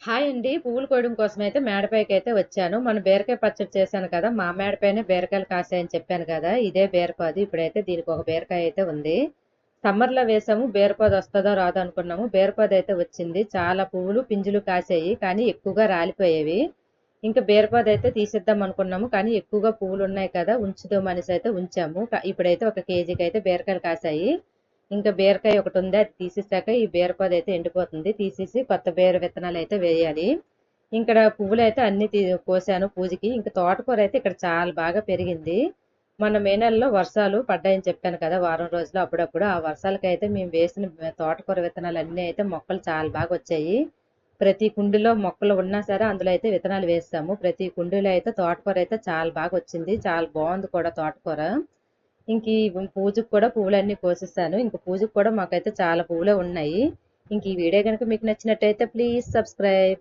Hi అండి. పువ్వులు కోయడం కోసమైతే మేడపైకైతే వచ్చాను. మొన్న బీరకాయ పచ్చడి చేశాను కదా! మా మేడపైనే బీరకాయలు కాసాయని చెప్పాను కదా! ఇదే బీరపాదు. ఇప్పుడైతే దీనికి ఒక బీరకాయ అయితే ఉంది. సమ్మర్‌లో వేసాము. బీరపాదు వస్తదో రాదో అనుకున్నాము. బీరపాదయితే వచ్చింది. చాలా పువ్వులు, పింజులు కాసాయి. కానీ ఎక్కువగా రాలిపోయేవి. ఇంకా బీరపాదయితే తీసేద్దాం అనుకున్నాము. కానీ ఎక్కువగా పువ్వులున్నాయి కదా! ఉంచుదాం అనేసైతే ఉంచాము. ఇప్పుడైతే ఒక కేజీకైతే బీరకాయలు కాసాయి. ఇంకా బీరకాయ ఒకటి ఉంది. అది తీసేసాక ఈ బీరపాదు అయితే ఎండిపోతుంది. తీసేసి కొత్త బీర విత్తనాలు అయితే వేయాలి. ఇక్కడ పువ్వులు అయితే అన్ని కోసాను పూజకి. ఇంకా తోటకూర అయితే ఇక్కడ చాలా బాగా పెరిగింది. మొన్న మే నెలలో వర్షాలు పడ్డాయని చెప్పాను కదా, వారం రోజులు అప్పుడప్పుడు. ఆ వర్షాలకైతే మేము వేసిన తోటకూర విత్తనాలు అన్నీ అయితే మొక్కలు చాలా బాగా వచ్చాయి. ప్రతి కుండీలో మొక్కలు ఉన్నా సరే అందులో అయితే విత్తనాలు వేస్తాము. ప్రతి కుండీలో అయితే తోటకూర అయితే చాలా బాగా వచ్చింది. చాలా బాగుంది కూడా తోటకూర. ఇంక ఈ పూజకు కూడా పువ్వులన్నీ కోసేసాను. ఇంక పూజకు కూడా మాకైతే చాలా పువ్వులే ఉన్నాయి. ఇంక ఈ వీడియో కనుక మీకు నచ్చినట్టయితే ప్లీజ్ సబ్స్క్రైబ్.